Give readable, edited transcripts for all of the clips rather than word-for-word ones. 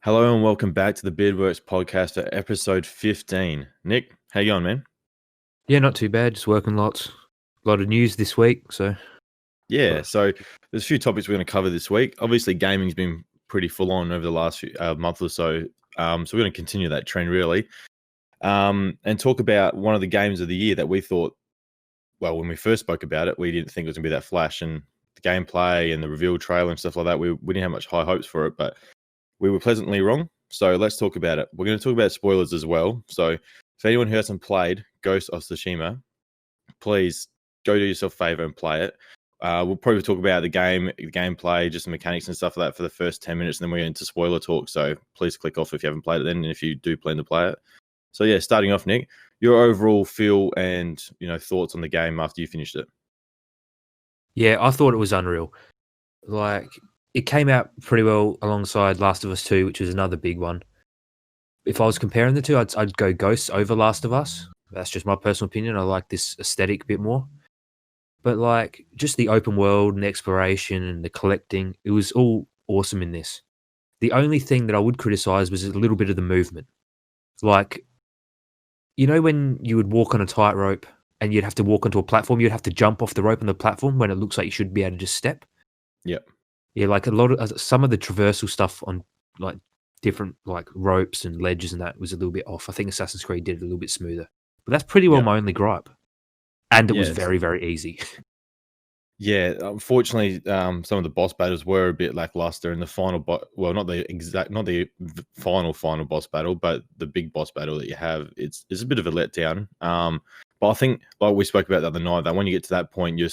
Hello and welcome back to the Beardworks podcast for episode 15. Nick, how you going, man? Yeah, not too bad. Just working lots. A lot of news this week. So So there's a few topics we're going to cover this week. Obviously, gaming's been pretty full on over the last month or so. So we're going to continue that trend, really, and talk about one of the games of the year that we thought, well, when we first spoke about it, we didn't think it was going to be that flash, and the gameplay and the reveal trailer and stuff like that, we didn't have much high hopes for it, but we were pleasantly wrong. So let's talk about it. We're going to talk about spoilers as well. So if anyone who hasn't played Ghosts of Tsumsima, please go do yourself a favor and play it. We'll probably talk about the gameplay, just the mechanics and stuff like that for the first 10 minutes, and then we're into spoiler talk. So please click off if you haven't played it then, and if you do plan to play it. So yeah, starting off, Nick, your overall feel and thoughts on the game after you finished it. yeah, I thought it was unreal. Like, it came out pretty well alongside Last of Us 2, which was another big one. If I was comparing the two, I'd go Ghosts over Last of Us. That's just my personal opinion. I like this aesthetic a bit more. But like, just the open world and the exploration and the collecting, it was all awesome in this. The only thing that I would criticize was a little bit of the movement. Like, when you would walk on a tightrope and you'd have to walk onto a platform, you'd have to jump off the rope on the platform when it looks like you should be able to just step. Yep. Yeah, like a lot of some of the traversal stuff on like different like ropes and ledges and that was a little bit off. I think Assassin's Creed did it a little bit smoother, but that's pretty well my only gripe. And it was very, very easy. Yeah, unfortunately, some of the boss battles were a bit lackluster, and the final, not the final boss battle, but the big boss battle that you have, it's a bit of a letdown. But I think, like we spoke about the other night, that when you get to that point, you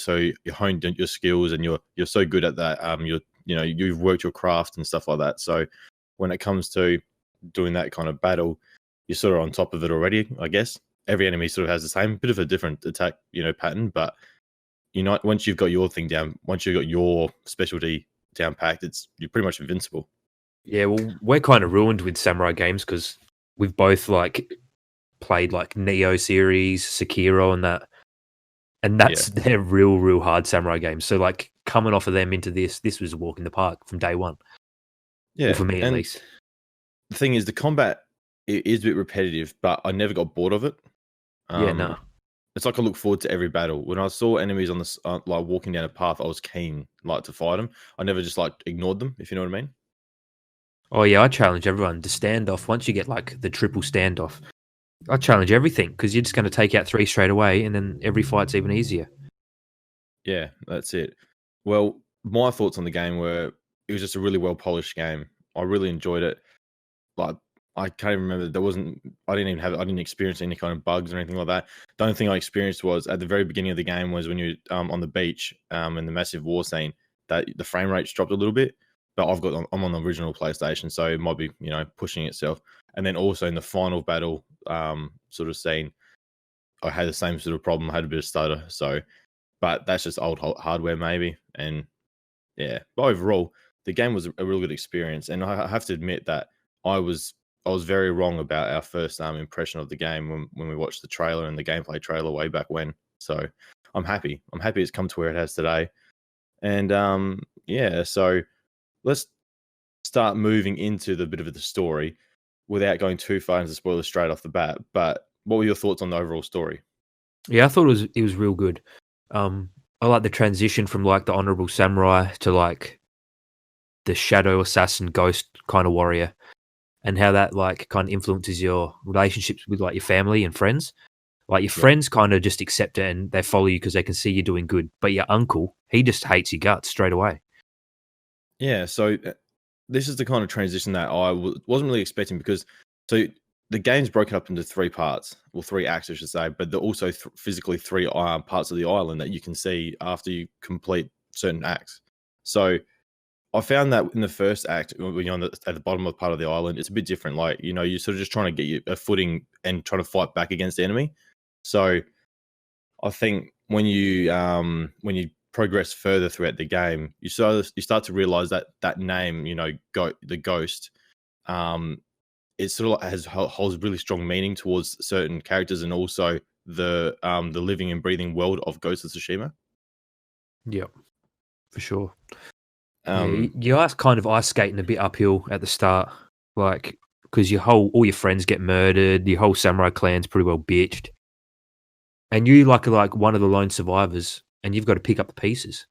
honed your skills, and you're so good at that. You've worked your craft and stuff like that. So when it comes to doing that kind of battle, you're sort of on top of it already, I guess. Every enemy sort of has the same bit of a different attack, pattern, but once you've got your thing down, once you've got your specialty down packed, you're pretty much invincible. Yeah, well, we're kind of ruined with samurai games because we've both played Neo series, Sekiro, and they're real hard samurai games. So coming off of them into this was a walk in the park from day one. Yeah, well, for me at least. The thing is, the combat is a bit repetitive, but I never got bored of it. No. It's like I look forward to every battle. When I saw enemies on this, walking down a path, I was keen, to fight them. I never just ignored them, if you know what I mean. Oh yeah, I challenge everyone to standoff. Once you get the triple standoff, I challenge everything because you're just going to take out 3 straight away, and then every fight's even easier. Yeah, that's it. Well, my thoughts on the game were it was just a really well polished game. I really enjoyed it. I can't even remember. I didn't experience any kind of bugs or anything like that. The only thing I experienced was at the very beginning of the game was when you on the beach in the massive war scene that the frame rate's dropped a little bit. But I'm on the original PlayStation, so it might be pushing itself. And then also in the final battle sort of scene, I had the same sort of problem. I had a bit of stutter. So, but that's just old hardware maybe. And yeah, but overall the game was a real good experience. And I have to admit that I was very wrong about our first impression of the game when we watched the trailer and the gameplay trailer way back when. So I'm happy. I'm happy it's come to where it has today. And so let's start moving into the bit of the story without going too far into spoilers straight off the bat. But what were your thoughts on the overall story? Yeah, I thought it was real good. I like the transition from the honorable samurai to the shadow assassin ghost kind of warrior, and how that kind of influences your relationships with your family and friends. Your friends kind of just accept it and they follow you because they can see you're doing good. But your uncle, he just hates your guts straight away. Yeah, so this is the kind of transition that I wasn't really expecting because the game's broken up into 3 parts, or 3 acts, I should say, but there are also physically 3 parts of the island that you can see after you complete certain acts. So I found that in the first act, when you're at the bottom of part of the island, it's a bit different. You're sort of just trying to get a footing and trying to fight back against the enemy. So I think when you progress further throughout the game, you start to realize that name, the ghost, it sort of holds really strong meaning towards certain characters and also the living and breathing world of Ghosts of Tsushima. Yep, for sure. You are kind of ice skating a bit uphill at the start like because all your friends get murdered, your whole samurai clan's pretty well bitched, and you like one of the lone survivors, and you've got to pick up the pieces.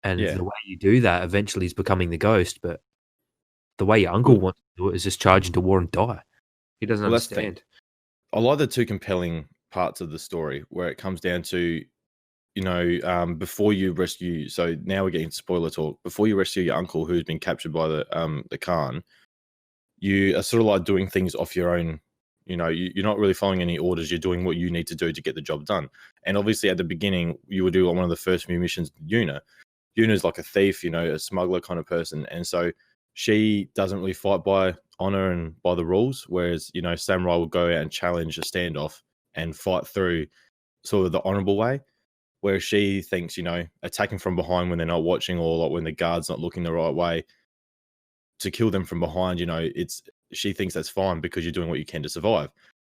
And Yeah. the way you do that eventually is becoming the ghost, but the way your uncle Well, wants to do it is just charge into war and die. He doesn't well, that's the thing. understand. I like the two compelling parts of the story where it comes down to, before you rescue. So now we're getting spoiler talk. Before you rescue your uncle who's been captured by the Khan, you are sort of like doing things off your own. You're not really following any orders. You're doing what you need to do to get the job done. And obviously, at the beginning, you would do one of the first few missions. Yuna's like a thief, a smuggler kind of person, and so she doesn't really fight by honor and by the rules. Whereas samurai will go out and challenge a standoff and fight through sort of the honorable way. Whereas she thinks, attacking from behind when they're not watching, or like when the guard's not looking the right way, to kill them from behind, she thinks that's fine because you're doing what you can to survive.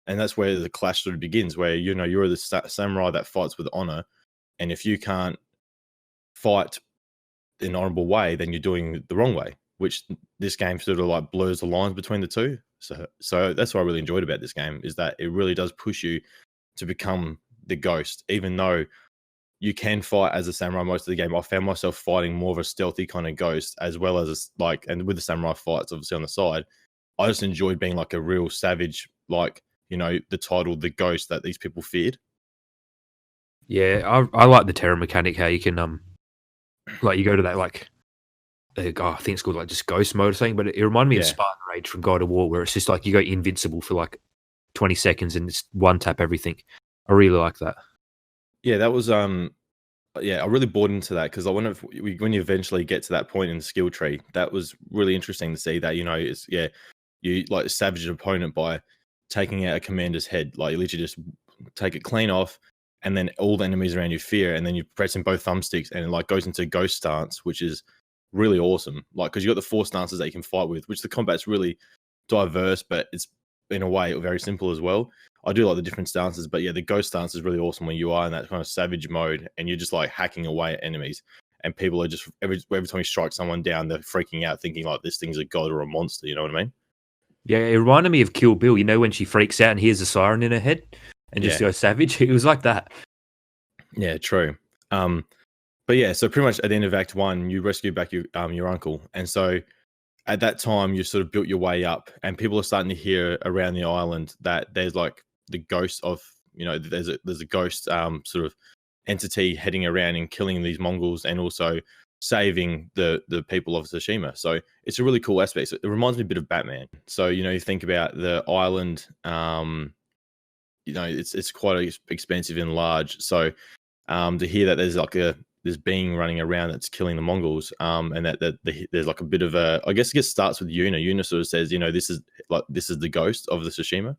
And that's where the clash sort of begins, where you're the samurai that fights with honor, and if you can't fight in an honorable way, then you're doing the wrong way. Which this game sort of like blurs the lines between the two. So that's what I really enjoyed about this game, is that it really does push you to become the ghost, even though you can fight as a samurai most of the game. I found myself fighting more of a stealthy kind of ghost, as well as and with the samurai fights obviously on the side. I just enjoyed being like a real savage, like the title, the ghost that these people feared. Yeah, I like the terror mechanic. How you can like you go to that I think it's called like just ghost mode or something. But it reminded me of Yeah, Spartan Rage from God of War, where it's just like you go invincible for like 20 seconds and it's one tap everything. I really like that. yeah, that was yeah, I really bought into that because when you eventually get to that point in the skill tree, that was really interesting to see that it's you like savage an opponent by taking out a commander's head, like you literally just take it clean off, and then all the enemies around you fear, and then you pressing both thumbsticks and it like goes into ghost stance, which is really awesome. Like because you got the four stances that you can fight with, which the combat's really diverse, but it's in a way very simple as well. I do like the different stances, but yeah, the ghost stance is really awesome when you are in that kind of savage mode and you're just like hacking away at enemies, and people are just every time you strike someone down, they're freaking out, thinking like this thing's a god or a monster. You know what I mean? Yeah, it reminded me of Kill Bill. You know when she freaks out and hears a siren in her head and just Yeah, goes savage? It was like that. yeah, true. But yeah, so pretty much at the end of Act 1, you rescue back your uncle, and so at that time you sort of built your way up, and people are starting to hear around the island that there's like the ghost of there's a ghost sort of entity heading around and killing these Mongols, and also saving the people of Tsushima. So it's a really cool aspect. So it reminds me a bit of Batman. So you think about the island, it's quite expensive and large. So to hear that there's like this being running around that's killing the Mongols, and there's like a bit of a, I guess it starts with Yuna. Yuna sort of says, this is the ghost of the Tsushima.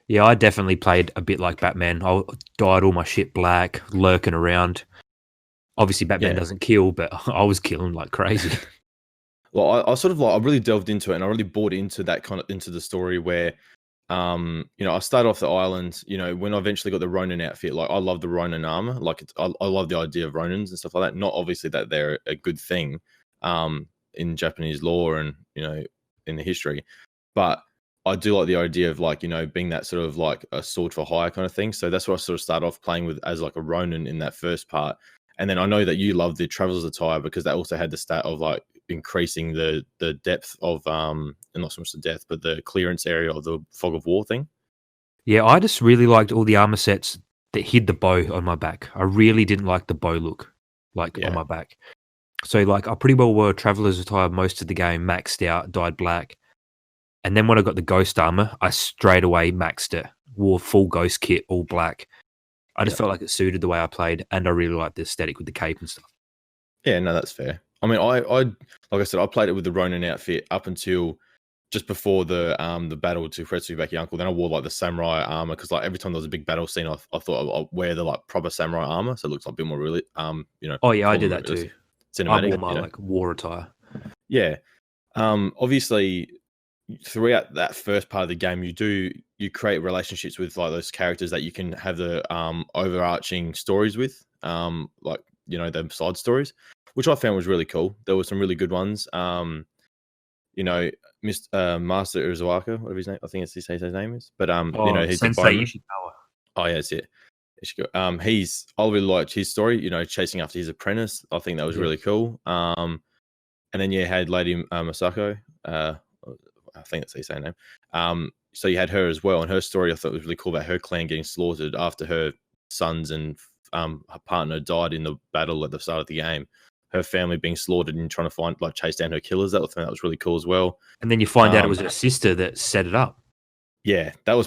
Yeah, I definitely played a bit like Batman. I dyed all my shit black, lurking around. Obviously, Batman Yeah. doesn't kill, but I was killing like crazy. Well, I sort of like, I really delved into it, and I really bought into that kind of into the story where, I started off the island. When I eventually got the Ronin outfit, like I love the Ronin armor. Like I love the idea of Ronins and stuff like that. Not obviously that they're a good thing, in Japanese lore and in the history, but I do like the idea of like being that sort of like a sword for hire kind of thing. So that's what I sort of started off playing with as like a Ronin in that first part. And then I know that you love the Traveler's attire because that also had the stat of like increasing the depth of and not so much the depth, but the clearance area of the fog of war thing. Yeah, I just really liked all the armor sets that hid the bow on my back. I really didn't like the bow look, like on Yeah, my back. So like I pretty well wore Traveler's attire most of the game, maxed out, dyed black. And then when I got the ghost armor, I straight away maxed it, wore full ghost kit, all black. I just yeah, felt like it suited the way I played, and I really liked the aesthetic with the cape and stuff. yeah. No, that's fair. I mean, I like I said, I played it with the Ronin outfit up until just before the battle to rescue back your uncle. Then I wore like the samurai armor because like every time there was a big battle scene, I thought I'll wear the like proper samurai armor, so it looks like a bit more really Oh yeah, I cool did and that too. I cinematic. wore my like war attire. Yeah. Obviously, throughout that first part of the game, you create relationships with like those characters that you can have the overarching stories with, like the side stories, which I found was really cool. There were some really good ones. You know, Master Uruzawa, whatever his name, I think it's his name is. But he's the Sensei bowman. Ishikawa. Oh yeah, that's it. I really liked his story. Chasing after his apprentice. I think that was really cool. And then you had Lady Masako. I think that's his name. So you had her as well, and her story I thought was really cool about her clan getting slaughtered after her sons and her partner died in the battle at the start of the game. Her family being slaughtered and trying to chase down her killers. That was really cool as well. And then you find out it was her sister that set it up. Yeah, that was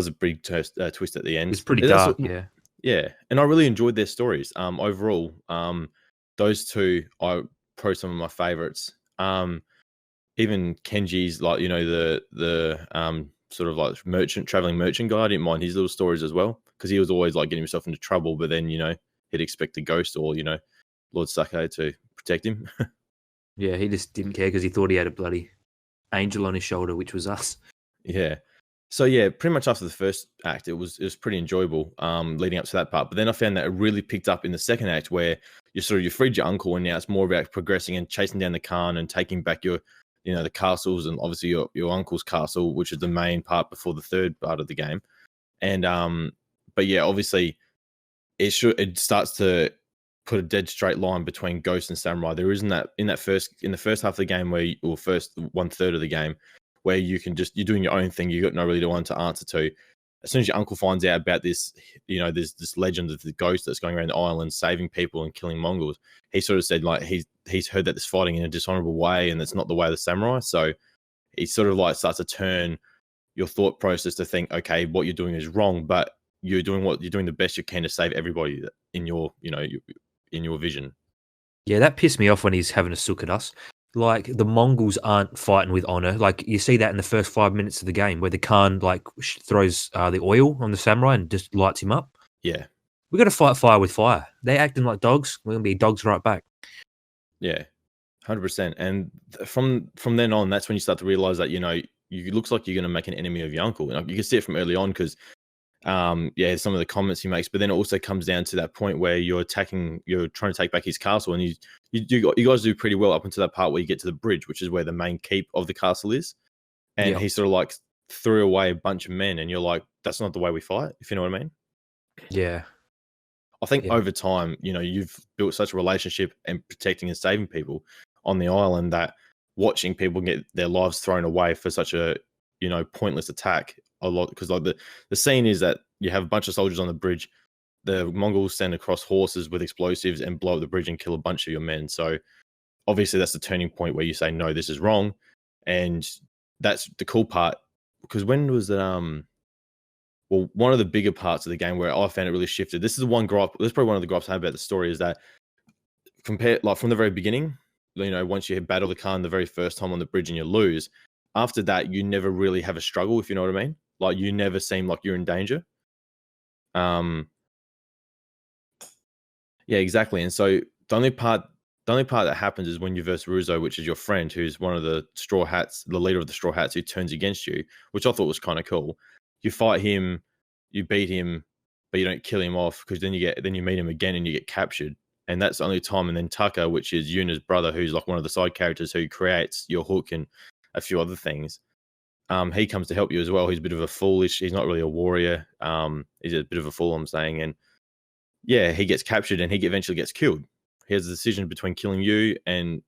a big twist at the end. It was pretty dark, yeah. Yeah, and I really enjoyed their stories. Overall, those two are probably some of my favorites. Even Kenji's, like, the sort of like traveling merchant guy. I didn't mind his little stories as well, because he was always like getting himself into trouble, but then he'd expect a ghost or Lord Sake to protect him. Yeah, he just didn't care because he thought he had a bloody angel on his shoulder, which was us. Yeah. So yeah, pretty much after the first act, it was pretty enjoyable, leading up to that part. But then I found that it really picked up in the second act, where you freed your uncle, and now it's more about progressing and chasing down the Khan and taking back your, the castles, and obviously your uncle's castle, which is the main part before the third part of the game. And but yeah, obviously it starts to put a dead straight line between Ghost and Samurai. There isn't that in the first half of the game first 1/3 of the game, where you're doing your own thing. You got no really one to answer to. As soon as your uncle finds out about this, there's this legend of the ghost that's going around the island saving people and killing Mongols. He sort of said, like, he's heard that there's fighting in a dishonorable way, and that's not the way of the samurai. So he sort of like starts to turn your thought process to think, okay, what you're doing is wrong, but you're doing the best you can to save everybody in your in your vision. Yeah, that pissed me off when he's having a sook at us. Like, the Mongols aren't fighting with honor. Like, you see that in the first 5 minutes of the game, where the Khan throws the oil on the samurai and just lights him up. Yeah, we got to fight fire with fire. They're acting like dogs. We're gonna be dogs right back. Yeah, 100%. And from then on, that's when you start to realize that you looks like you're going to make an enemy of your uncle. You can see it from early on, because some of the comments he makes, but then it also comes down to that point where you're trying to take back his castle, and you guys do pretty well up until that part where you get to the bridge, which is where the main keep of the castle is, and he sort of like threw away a bunch of men, and you're like, that's not the way we fight, if you know what I mean. Yeah, I think over time, you've built such a relationship and protecting and saving people on the island, that watching people get their lives thrown away for such a pointless attack a lot, because like the scene is that you have a bunch of soldiers on the bridge, the Mongols stand across horses with explosives and blow up the bridge and kill a bunch of your men. So obviously that's the turning point where you say, no, this is wrong. And that's the cool part, because when was it one of the bigger parts of the game where I found it really shifted, this is the one gripe, this is probably one of the gripes I have about the story, is that compared, like, from the very beginning, once you battle the Khan the very first time on the bridge and you lose, after that you never really have a struggle, if you know what I mean. Like, you never seem like you're in danger. Yeah, exactly. And so the only part that happens is when you verse Ruzo, which is your friend, who's one of the Straw Hats, the leader of the Straw Hats, who turns against you, which I thought was kind of cool. You fight him, you beat him, but you don't kill him off, because then you meet him again and you get captured. And that's the only time. And then Tucker, which is Yuna's brother, who's like one of the side characters who creates your hook and a few other things, he comes to help you as well. He's a bit of a foolish. He's not really a warrior. He's a bit of a fool, I'm saying. And yeah, he gets captured and he eventually gets killed. He has a decision between killing you and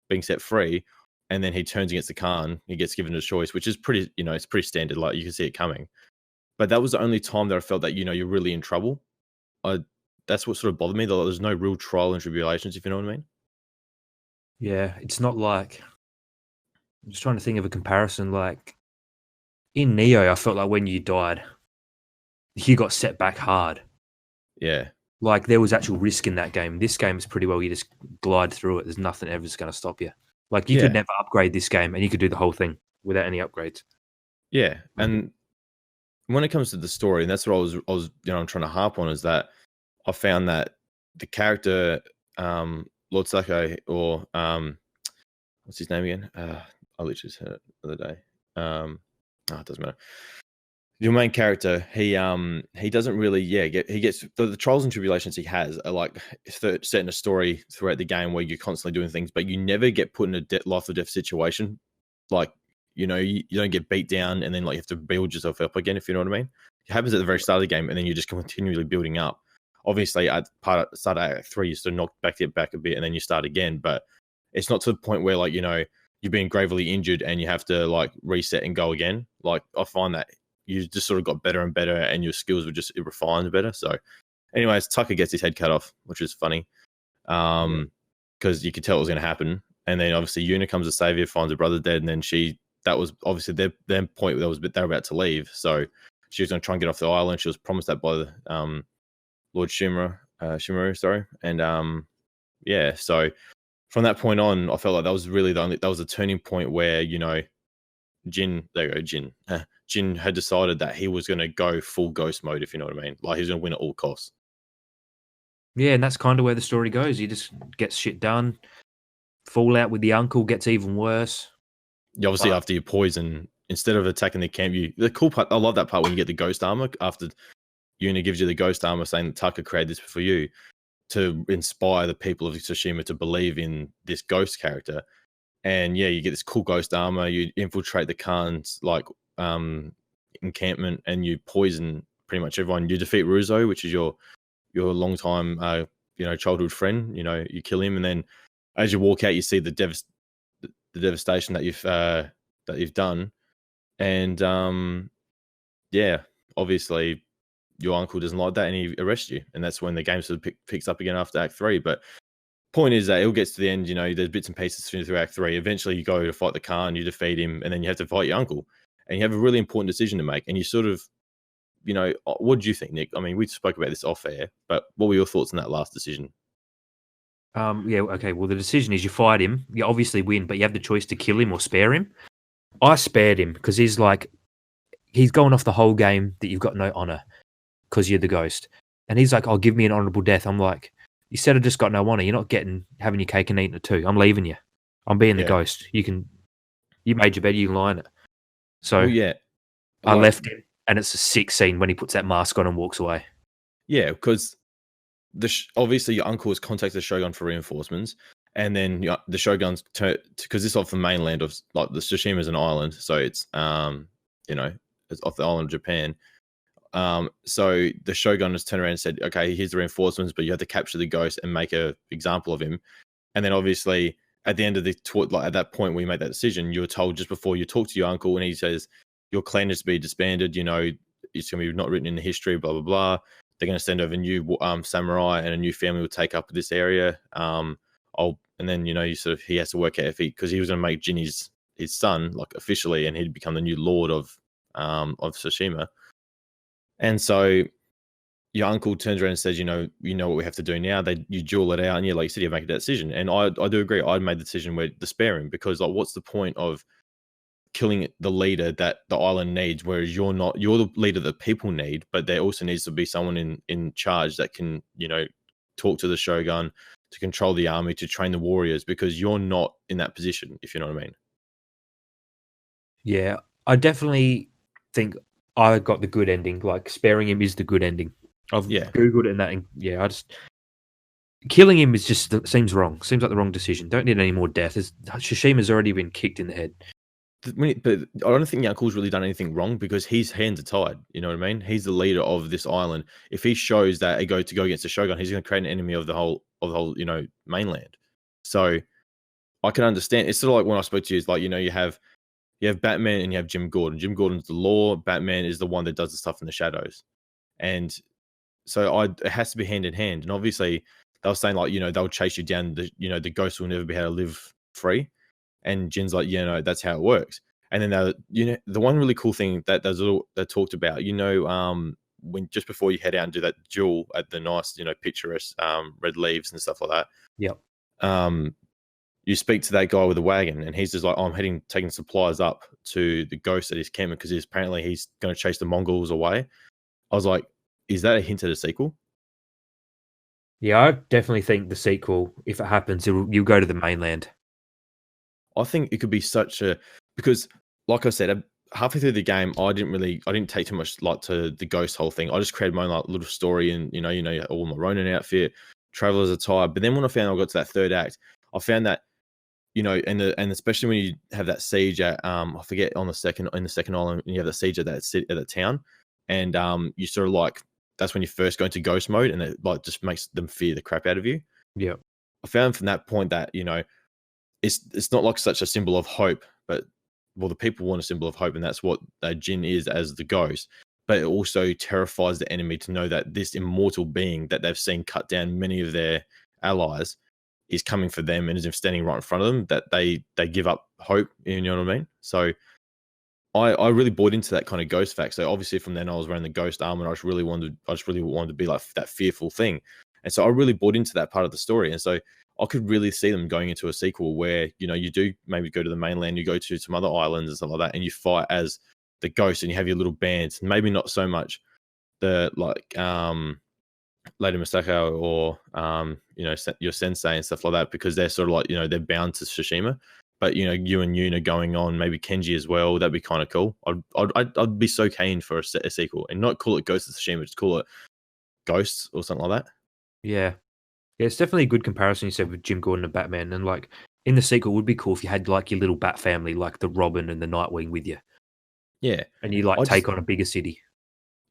being set free. And then he turns against the Khan. He gets given a choice, which is pretty, it's pretty standard. Like, you can see it coming. But that was the only time that I felt that, you're really in trouble. That's what sort of bothered me. There's no real trial and tribulations, if you know what I mean. Yeah, it's not like, I'm just trying to think of a comparison. Like, in Neo, I felt like when you died, you got set back hard. Yeah. Like, there was actual risk in that game. This game is pretty well, you just glide through it. There's nothing ever's going to stop you. Like, you could never upgrade this game, and you could do the whole thing without any upgrades. Yeah, and when it comes to the story, and that's what I was I'm trying to harp on, is that I found that the character, Lord Sake, or what's his name again? I literally just heard it the other day. It doesn't matter. Your main character, he doesn't really he gets the trials and tribulations he has are like set in a story throughout the game where you're constantly doing things, but you never get put in a life or death situation. Like, you know, you don't get beat down and then like you have to build yourself up again, if you know what I mean. It happens at the very start of the game, and then you're just continually building up. Obviously, at start at Act 3, you sort of knock back a bit, and then you start again. But it's not to the point where, like, you know, you've been gravely injured and you have to like reset and go again. Like, I find that you just sort of got better and better, and your skills were just refined better. So, anyways, Tucker gets his head cut off, which is funny, because you could tell it was going to happen. And then obviously Yuna comes to save you, finds her brother dead, and then that was obviously their point. They were about to leave, so she was going to try and get off the island. She was promised that by the Lord Shimura, sorry. And yeah, so from that point on, I felt like that was really that was a turning point where, you know, Jin had decided that he was going to go full ghost mode, if you know what I mean. Like, he was going to win at all costs. Yeah, and that's kind of where the story goes. He just gets shit done. Fallout with the uncle gets even worse. Obviously, after you poison, instead of attacking the camp, the cool part, I love that part when you get the ghost armor after Yuna gives you the ghost armor, saying that Tucker created this for you to inspire the people of Tsushima to believe in this ghost character. And yeah, you get this cool ghost armor. You infiltrate the Khan's like encampment, and you poison pretty much everyone. You defeat Ruzo, which is your longtime childhood friend. You know, you kill him, and then as you walk out, you see the devastation that you've done. And yeah, obviously your uncle doesn't like that, and he arrests you, and that's when the game sort of picks up again after Act 3. But point is that it all gets to the end, you know, there's bits and pieces through Act 3. Eventually you go to fight the Khan, you defeat him, and then you have to fight your uncle, and you have a really important decision to make. And you sort of, you know, what do you think, Nick? I mean, we spoke about this off air, but what were your thoughts on that last decision? Yeah, okay. Well, the decision is you fight him. You obviously win, but you have the choice to kill him or spare him. I spared him because he's going off the whole game that you've got no honor because you're the ghost. And he's like, "Oh, give me an honorable death." I'm like, "You said I just got no honor. You're not having your cake and eating it too. I'm leaving you. I'm being the ghost. You made your bed, you can lie in it." So well, yeah, I left him, and it's a sick scene when he puts that mask on and walks away. Yeah, because obviously your uncle has contacted the Shogun for reinforcements, and then the Shogun's because this is off the mainland of, like, the Tsushima is an island, so it's it's off the island of Japan. So the Shogun has turned around and said, "Okay, here's the reinforcements, but you have to capture the ghost and make an example of him." And then obviously at the end of the at that point when you made that decision, you were told just before you talk to your uncle, and he says your clan is to be disbanded. You know, it's going to be not written in the history. Blah blah blah. They're going to send over new samurai, and a new family will take up this area. And then, you know, he has to work out because he was going to make Jin his son, like, officially, and he'd become the new lord of Tsushima. And so your uncle turns around and says, you know what we have to do now. You duel it out, and like you said, you make a decision. And I do agree. I made the decision where to spare him, because, like, what's the point of killing the leader that the island needs, whereas you're the leader that people need, but there also needs to be someone in charge that can, you know, talk to the Shogun, to control the army, to train the warriors, because you're not in that position, if you know what I mean. Yeah, I definitely think I got the good ending. Like, sparing him is the good ending. I've Googled it, and that, killing him seems wrong. Seems like the wrong decision. Don't need any more death. Tsushima's already been kicked in the head. But I don't think the uncle's really done anything wrong, because his hands are tied. You know what I mean? He's the leader of this island. If he shows that he go against the Shogun, he's going to create an enemy of the whole mainland. So I can understand. It's sort of like when I spoke to you, it's like, you have Batman and you have Jim Gordon. Jim Gordon's the law. Batman is the one that does the stuff in the shadows. And so it has to be hand in hand. And obviously they were saying, like, they'll chase you down. The ghost will never be able to live free. And Jin's like, that's how it works. And then the one really cool thing that talked about, when just before you head out and do that duel at the nice, picturesque red leaves and stuff like that. Yep. You speak to that guy with the wagon, and he's just like, "Oh, I'm taking supplies up to the ghost at his camp because he's going to chase the Mongols away." I was like, is that a hint at a sequel? Yeah, I definitely think the sequel, if it happens, you'll go to the mainland. I think it could be because, like I said, halfway through the game, I didn't take too much like to the ghost whole thing. I just created my own little story, and all my Ronin outfit, traveler's attire. But then when I got to that third act, I found that and especially when you have that siege at I forget on the second island, and you have that siege at that town, and you sort of like that's when you first go into ghost mode, and it like just makes them fear the crap out of you. Yeah. I found from that point that it's not like such a symbol of hope, but well, the people want a symbol of hope, and that's what Jin is as the ghost. But it also terrifies the enemy to know that this immortal being that they've seen cut down many of their allies is coming for them and is standing right in front of them. That they give up hope. You know what I mean? So I really bought into that kind of ghost fact. So obviously from then I was wearing the ghost armor. And I just really wanted to be like that fearful thing. And so I really bought into that part of the story. And so I could really see them going into a sequel where, you do maybe go to the mainland, you go to some other islands and stuff like that, and you fight as the ghost and you have your little bands. Maybe not so much the Lady Masako or your sensei and stuff like that, because they're sort of like, they're bound to Tsushima. But you and Yuna going on, maybe Kenji as well. That'd be kind of cool. I'd be so keen for a sequel, and not call it Ghosts of Tsushima, just call it Ghosts or something like that. Yeah. Yeah, it's definitely a good comparison you said with Jim Gordon and Batman. And like in the sequel, it would be cool if you had like your little Bat family, like the Robin and the Nightwing with you. Yeah. And you like take on a bigger city.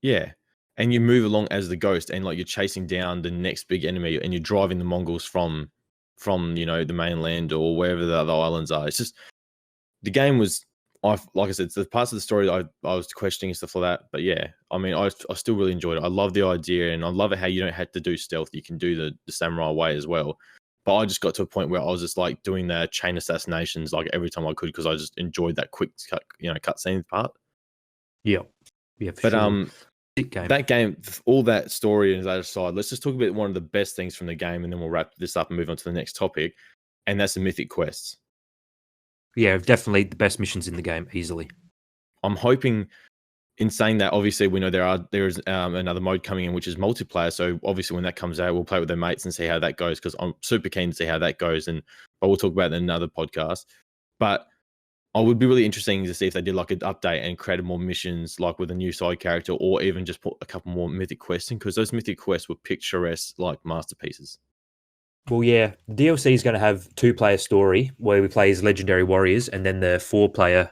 Yeah. And you move along as the ghost, and like you're chasing down the next big enemy, and you're driving the Mongols from the mainland or wherever the other islands are. It's just the game was, like I said, the parts of the story I was questioning and stuff like that. But yeah, I mean, I still really enjoyed it. I love the idea, and I love it how you don't have to do stealth. You can do the samurai way as well. But I just got to a point where I was just like doing the chain assassinations like every time I could, because I just enjoyed that quick cutscene part. Yeah, yeah, for sure. That game, all that story and that aside, let's just talk about one of the best things from the game, and then we'll wrap this up and move on to the next topic, and that's the mythic quests. Yeah, definitely the best missions in the game, easily. I'm hoping, in saying that, obviously we know there is another mode coming in, which is multiplayer. So obviously when that comes out, we'll play with their mates and see how that goes, because I'm super keen to see how that goes, but we'll talk about it in another podcast. But I would be really interesting to see if they did like an update and created more missions, like with a new side character, or even just put a couple more mythic quests in, because those mythic quests were picturesque, like masterpieces. Well, yeah, the DLC is going to have 2-player story where we play as legendary warriors, and then the 4-player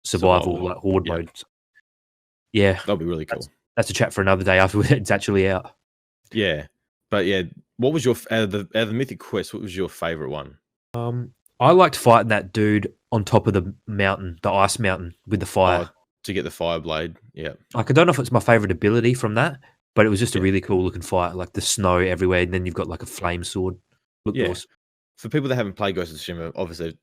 survival like horde mode. Yeah, that'll be really cool. That's a chat for another day after it's actually out. Yeah, but yeah, what was your out of the mythic quest? What was your favorite one? I liked fighting that dude on top of the mountain, the ice mountain with the fire. To get the fire blade, yeah. Like, I don't know if it's my favorite ability from that, but it was just a really cool looking fight, like the snow everywhere, and then you've got like a flame sword. Awesome. For people that haven't played Ghosts of Tsushima, obviously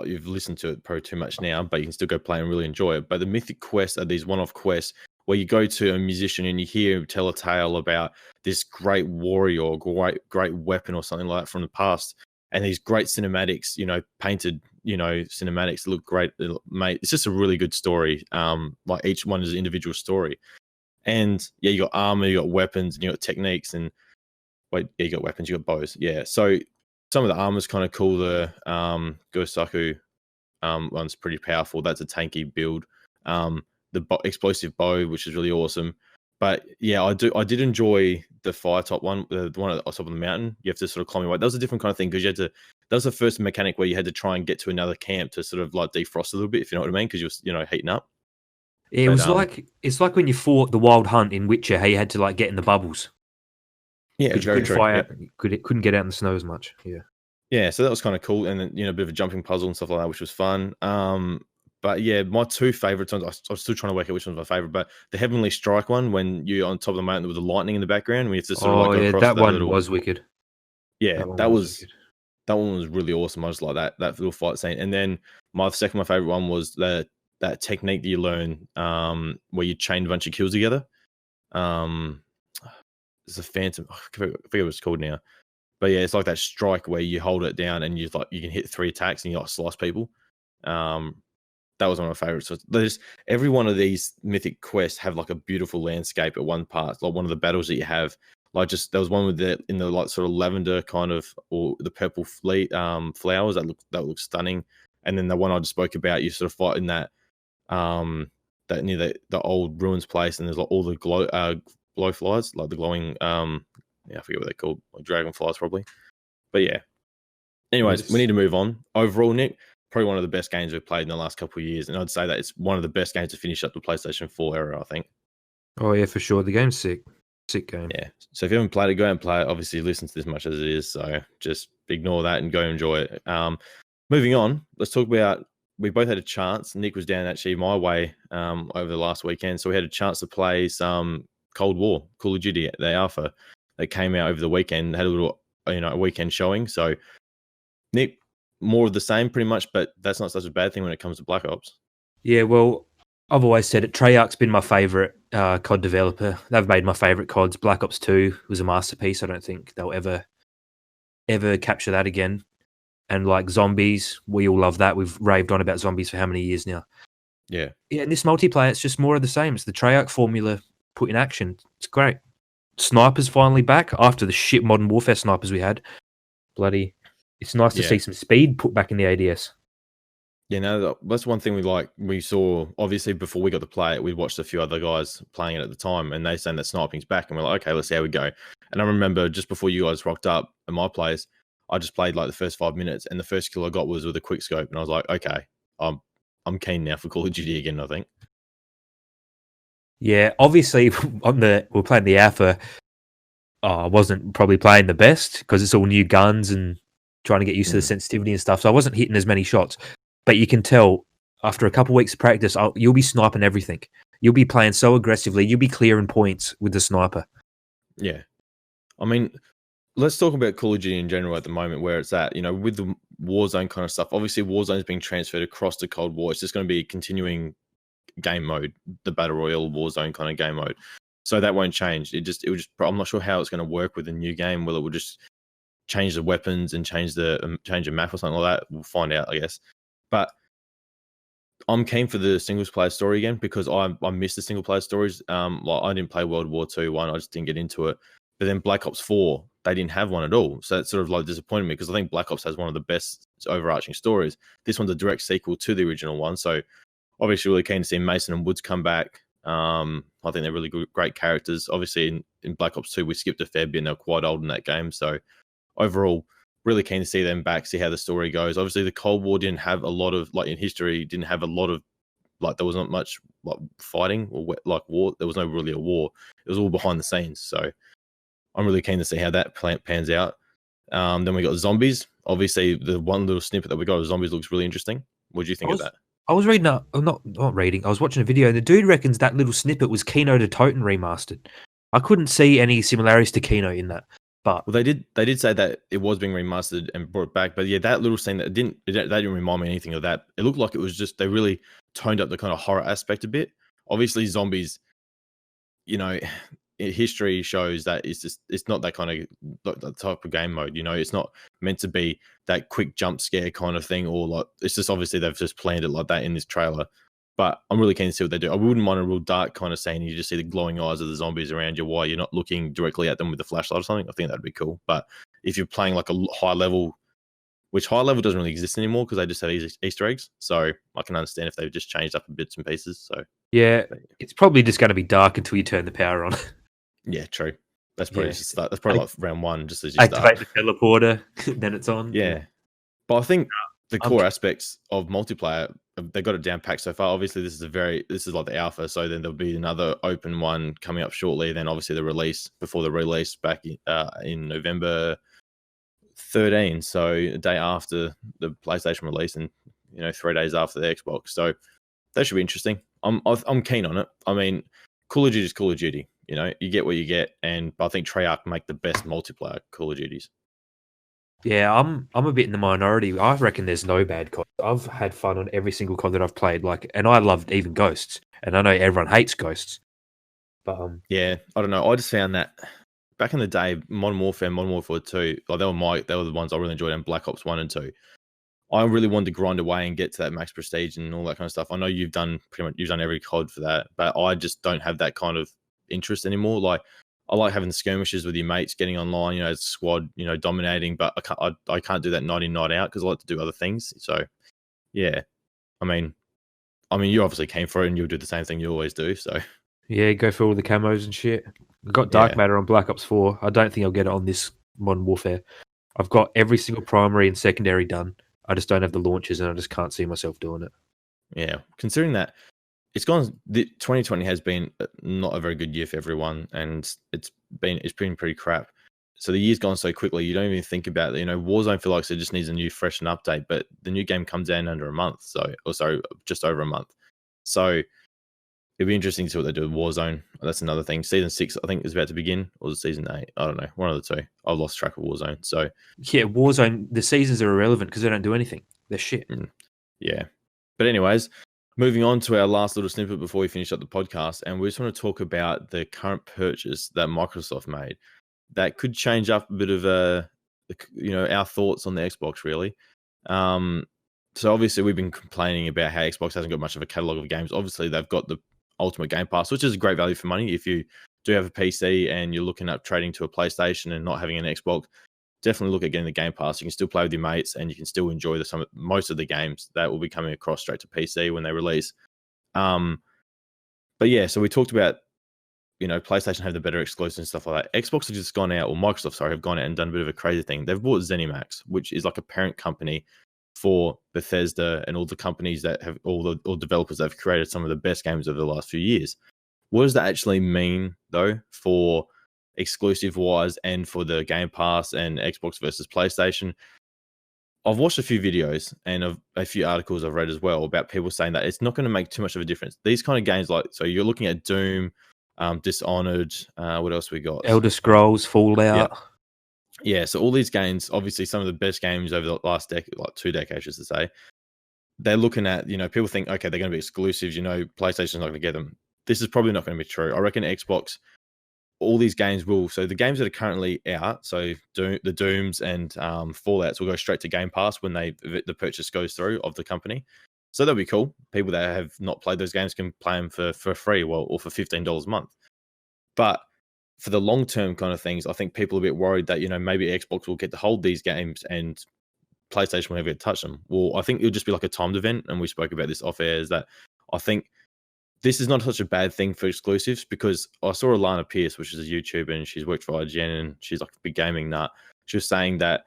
you've listened to it probably too much now, but you can still go play and really enjoy it. But the mythic quests are these one-off quests where you go to a musician and you hear him tell a tale about this great warrior or great weapon or something like that from the past, and these great cinematics, painted, cinematics that look great. Mate, it's just a really good story. Like each one is an individual story, and yeah, you got armor, you got weapons, and you got techniques, and you got weapons, you got bows. Yeah, so some of the armor's kind of cool. The Gosaku one's pretty powerful. That's a tanky build. The explosive bow, which is really awesome. But yeah, I did enjoy the fire top one, the one at the top of the mountain. You have to sort of climb your way. That was a different kind of thing, because that was the first mechanic where you had to try and get to another camp to sort of like defrost a little bit, if you know what I mean, because you're heating up. Yeah, it's like when you fought the Wild Hunt in Witcher, how you had to like get in the bubbles. Yeah, very true. Couldn't get out in the snow as much. Yeah. Yeah, so that was kind of cool, and then a bit of a jumping puzzle and stuff like that, which was fun. But yeah, my two favorites ones, I'm still trying to work out which one's my favorite, but the Heavenly Strike one, when you're on top of the mountain with the lightning in the background, we have to sort of like go across that one was wicked. Yeah, that one was really awesome. I just like that little fight scene. And then my favorite one was that technique that you learn, where you chain a bunch of kills together. It's a phantom. I forget what it's called now. But yeah, it's like that strike where you hold it down and you can hit 3 attacks and you like slice people. That was one of my favorites. So there's every one of these mythic quests have like a beautiful landscape at one part. Like one of the battles that you have, like just there was one with in the like sort of lavender kind of, or the purple flowers that look stunning. And then the one I just spoke about, you sort of fight in that near the old ruins place, and there's like all the glow flies, like the glowing I forget what they're called, like dragonflies probably. But yeah, Anyways, we need to move on. Overall, Nick, probably one of the best games we've played in the last couple of years, and I'd say that it's one of the best games to finish up the PlayStation 4 era, I think. Oh yeah, for sure. The game's sick. Sick game. Yeah. So if you haven't played it, go and play it. Obviously, listen to this much as it is, so just ignore that and go enjoy it. Moving on, let's talk about. We both had a chance. Nick was down actually my way over the last weekend, so we had a chance to play some Cold War, Call of Duty, the alpha that came out over the weekend. Had a little, a weekend showing. So Nick, more of the same, pretty much, but that's not such a bad thing when it comes to Black Ops. Yeah, well, I've always said it. Treyarch's been my favourite COD developer. They've made my favourite CODs. Black Ops 2 was a masterpiece. I don't think they'll ever capture that again. And like Zombies, we all love that. We've raved on about Zombies for how many years now? Yeah. Yeah, and this multiplayer, it's just more of the same. It's the Treyarch formula put in action. It's great. Snipers finally back after the shit Modern Warfare snipers we had. Bloody, it's nice to see some speed put back in the ADS. Yeah, no, that's one thing we saw, obviously, before we got to play it, we watched a few other guys playing it at the time, and they saying that sniping's back, and we're like, okay, let's see how we go. And I remember just before you guys rocked up at my place, I just played like the first 5 minutes, and the first kill I got was with a quick scope, and I was like, okay, I'm keen now for Call of Duty again, I think. Yeah, obviously, we're playing the alpha. I wasn't probably playing the best because it's all new guns and trying to get used to the sensitivity and stuff, so I wasn't hitting as many shots. But you can tell after a couple of weeks of practice, you'll be sniping everything. You'll be playing so aggressively. You'll be clearing points with the sniper. Yeah. I mean, let's talk about Call of Duty in general at the moment, where it's at, with the Warzone kind of stuff. Obviously, Warzone is being transferred across to Cold War. It's just going to be continuing game mode, the Battle Royale Warzone kind of game mode. So that won't change. I'm not sure how it's going to work with the new game, whether it will just change the weapons and change the map or something like that. We'll find out, I guess. But I'm keen for the single player story again because I miss the single player stories. I didn't play World War II one, I just didn't get into it. But then Black Ops 4, they didn't have one at all. So it's sort of like disappointed me because I think Black Ops has one of the best overarching stories. This one's a direct sequel to the original one. So obviously really keen to see Mason and Woods come back. I think they're really great characters. Obviously in Black Ops 2, we skipped a fair bit and they're quite old in that game. So overall, really keen to see them back, see how the story goes. Obviously, the Cold War didn't have a lot of, in history, didn't have a lot of, there was not much, fighting or, war. There was no really a war. It was all behind the scenes. So I'm really keen to see how that pans out. Then we got Zombies. Obviously, the one little snippet that we got of Zombies looks really interesting. What do you think of that? I was reading, not reading, I was watching a video, and the dude reckons that little snippet was Kino to Toten remastered. I couldn't see any similarities to Kino in that. But well, they did say that it was being remastered and brought back, but yeah, that little scene that didn't remind me anything of that. It looked like it was just they really toned up the kind of horror aspect a bit. Obviously, Zombies, history shows that it's not that kind of that type of game mode. It's not meant to be that quick jump scare kind of thing, or it's just obviously they've just planned it like that in this trailer. But I'm really keen to see what they do. I wouldn't mind a real dark kind of scene. You just see the glowing eyes of the zombies around you while you're not looking directly at them with a flashlight or something. I think that'd be cool. But if you're playing like a high level, which high level doesn't really exist anymore because they just have Easter eggs. So I can understand if they've just changed up bits and pieces. So yeah, it's probably just going to be dark until you turn the power on. Yeah, true. That's probably that's probably like round one, just as you activate the teleporter, then it's on. Yeah. But I think the core aspects of multiplayer, they got it down packed so far. Obviously, this is like the alpha, so then there'll be another open one coming up shortly. Then obviously the release before the release back in November 13, so a day after the PlayStation release, and 3 days after the Xbox. So that should be interesting. I'm keen on it. I mean, Call of Duty is Call of Duty. You get what you get, and I think Treyarch make the best multiplayer Call of Duties. Yeah, I'm a bit in the minority. I reckon there's no bad COD. I've had fun on every single COD that I've played, and I loved even Ghosts, and I know everyone hates Ghosts. But yeah, I don't know. I just found that back in the day, Modern Warfare 2, they were the ones I really enjoyed, and Black Ops 1 and 2. I really wanted to grind away and get to that max prestige and all that kind of stuff. I know you've done every COD for that, but I just don't have that kind of interest anymore. I like having the skirmishes with your mates, getting online, as a squad, dominating, but I can't do that night in, night out because I like to do other things. So, yeah, I mean, you obviously came for it and you'll do the same thing you always do. So, yeah, go for all the camos and shit. I got Dark Matter on Black Ops 4. I don't think I'll get it on this Modern Warfare. I've got every single primary and secondary done. I just don't have the launches, and I just can't see myself doing it. Yeah, considering that it's gone. 2020 has been not a very good year for everyone, and it's been pretty crap. So the year's gone so quickly, you don't even think about it. Warzone feels like it just needs a new, fresh and update, but the new game comes out in under a month, just over a month. So it'd be interesting to see what they do with Warzone. That's another thing. Season 6, I think, is about to begin, or Season 8. I don't know, one of the two. I've lost track of Warzone. So yeah, Warzone. The seasons are irrelevant because they don't do anything. They're shit. Yeah, but anyways. Moving on to our last little snippet before we finish up the podcast, and we just want to talk about the current purchase that Microsoft made. That could change up a bit of our thoughts on the Xbox, really. So obviously we've been complaining about how Xbox hasn't got much of a catalog of games. Obviously they've got the Ultimate Game Pass, which is a great value for money. If you do have a PC and you're looking at trading to a PlayStation and not having an Xbox, definitely look at getting the Game Pass. You can still play with your mates and you can still enjoy most of the games that will be coming across straight to PC when they release. But yeah, so we talked about, PlayStation have the better exclusives and stuff like that. Xbox have just gone out, or Microsoft, sorry, have gone out and done a bit of a crazy thing. They've bought Zanimax, which is like a parent company for Bethesda and all the companies that have all developers that have created some of the best games over the last few years. What does that actually mean, though, for exclusive wise and for the Game Pass and Xbox versus PlayStation? I've watched a few videos and a few articles I've read as well about people saying that it's not going to make too much of a difference. These kind of games, so you're looking at Doom, Dishonored, what else we got? Elder Scrolls, Fallout. Yeah, so all these games, obviously some of the best games over the last decade, like 2 decades, just to say, they're looking at, people think, okay, they're going to be exclusives, PlayStation's not going to get them. This is probably not going to be true. I reckon Xbox, all these games will, so the games that are currently out, so the Dooms and Fallouts will go straight to Game Pass when the purchase goes through of the company. So that'll be cool. People that have not played those games can play them for free, or for $15 a month. But for the long-term kind of things, I think people are a bit worried that, maybe Xbox will get to hold these games and PlayStation will never get to touch them. Well, I think it'll just be like a timed event, and we spoke about this off air, is that I think this is not such a bad thing for exclusives, because I saw Alana Pierce, which is a YouTuber, and she's worked for IGN, and she's like a big gaming nut. She was saying that,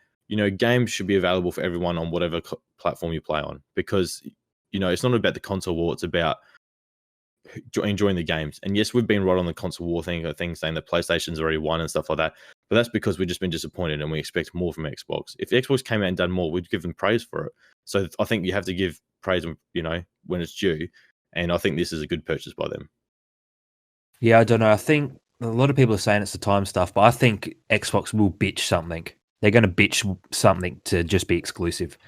games should be available for everyone on whatever platform you play on, because, it's not about the console war, it's about enjoying the games. And yes, we've been right on the console war thing saying that PlayStation's already won and stuff like that, but that's because we've just been disappointed and we expect more from Xbox. If Xbox came out and done more, we'd give them praise for it. So I think you have to give praise, when it's due, and I think this is a good purchase by them. Yeah, I don't know. I think a lot of people are saying it's the time stuff, but I think Xbox will bitch something. They're going to bitch something to just be exclusive.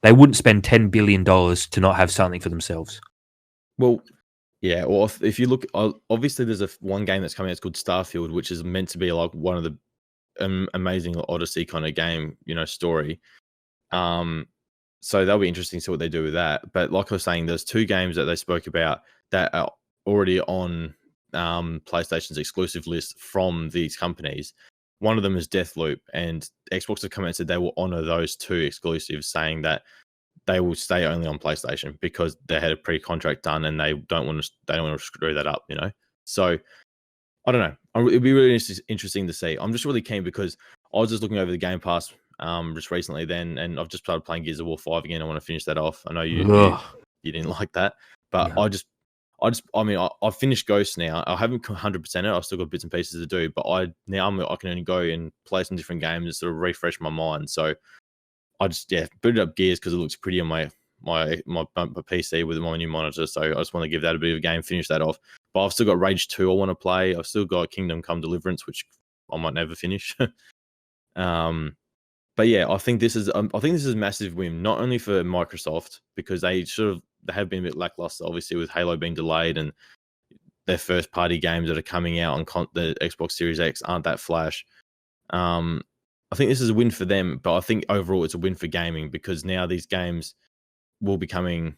They wouldn't spend $10 billion to not have something for themselves. Well, yeah. Well, if you look, obviously there's one game that's coming out. It's called Starfield, which is meant to be like one of the amazing Odyssey kind of game, story. So that'll be interesting to see what they do with that. But like I was saying, there's 2 games that they spoke about that are already on PlayStation's exclusive list from these companies. One of them is Deathloop, and Xbox have come out and said they will honor those 2 exclusives, saying that they will stay only on PlayStation because they had a pre-contract done and they don't want to screw that up, So I don't know. It'd be really interesting to see. I'm just really keen because I was just looking over the Game Pass just recently then, and I've just started playing Gears of War 5 again. I want to finish that off. I know you didn't like that, but no. I've finished Ghosts now. I haven't 100% it. I've still got bits and pieces to do, but I can only go and play some different games and sort of refresh my mind. So I just booted up Gears because it looks pretty on my PC with my new monitor. So I just want to give that a bit of a game, finish that off. But I've still got Rage 2 I want to play. I've still got Kingdom Come Deliverance, which I might never finish. But yeah, I think this is a massive win, not only for Microsoft, because they have been a bit lackluster, obviously, with Halo being delayed and their first party games that are coming out on the Xbox Series X aren't that flash. I think this is a win for them, but I think overall it's a win for gaming, because now these games will be coming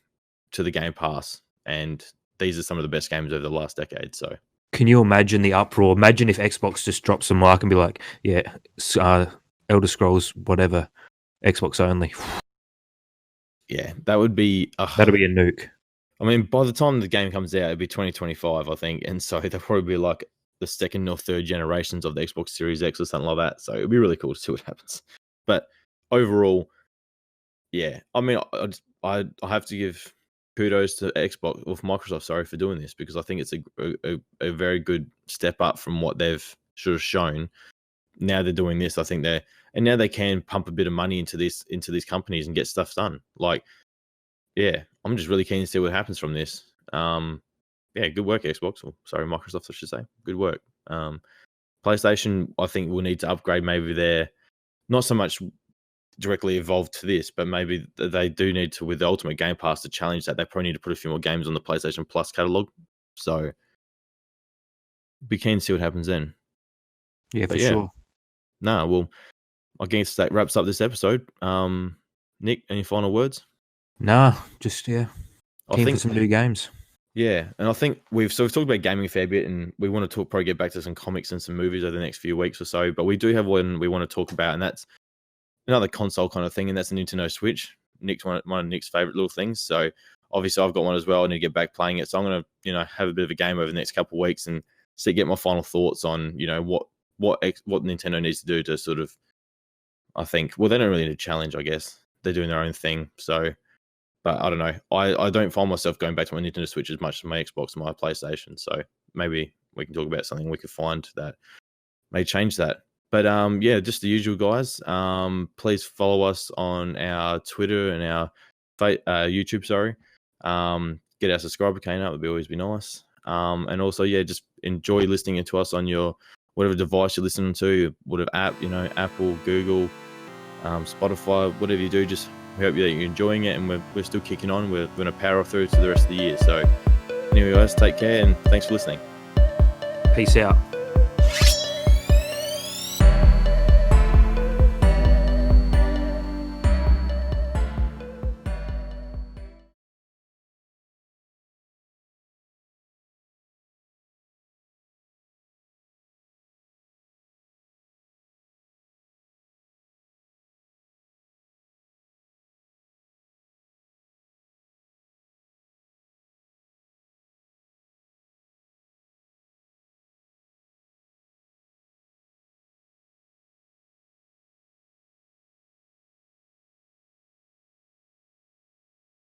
to the Game Pass, and these are some of the best games over the last decade. So can you imagine the uproar? Imagine if Xbox just drops a mark and be like, Elder Scrolls, whatever, Xbox only. Yeah, that would be... that'll be a nuke. I mean, by the time the game comes out, it'll be 2025, I think, and so they'll probably be like the second or third generations of the Xbox Series X or something like that. So it'll be really cool to see what happens. But overall, yeah, I mean, I have to give kudos to Xbox or Microsoft, sorry, for doing this, because I think it's a very good step up from what they've sort of shown. Now they're doing this. I think now they can pump a bit of money into these companies and get stuff done. Like, yeah, I'm just really keen to see what happens from this. Yeah, good work, Xbox. Or, sorry, Microsoft, I should say. Good work. PlayStation, I think, will need to upgrade maybe their, not so much directly evolved to this, but maybe they do need to, with the Ultimate Game Pass, to challenge that. They probably need to put a few more games on the PlayStation Plus catalog. So, be keen to see what happens then. Yeah, But for sure. Nah, well, I guess that wraps up this episode. Nick, any final words? Nah, just keen for some new games. Yeah, and I think we've talked about gaming a fair bit, and we want to probably get back to some comics and some movies over the next few weeks or so. But we do have one we want to talk about, and that's another console kind of thing, and that's the Nintendo Switch. Nick's one of Nick's favorite little things. So obviously, I've got one as well. I need to get back playing it. So I'm gonna have a bit of a game over the next couple of weeks and get my final thoughts on what Nintendo needs to do to sort of, I think, well, they don't really need a challenge. I guess they're doing their own thing. So. But I don't know. I don't find myself going back to my Nintendo Switch as much as my Xbox and my PlayStation. So maybe we can talk about something we could find that may change that. But yeah, just the usual, guys. Please follow us on our Twitter and our YouTube. Sorry. Get our subscriber count up. It would always be nice. And also, yeah, just enjoy listening to us on your whatever device you're listening to, whatever app, Apple, Google, Spotify, whatever you do. Just we hope that you're enjoying it, and we're still kicking on. We're going to power through to the rest of the year. So anyway, guys, take care, and thanks for listening. Peace out.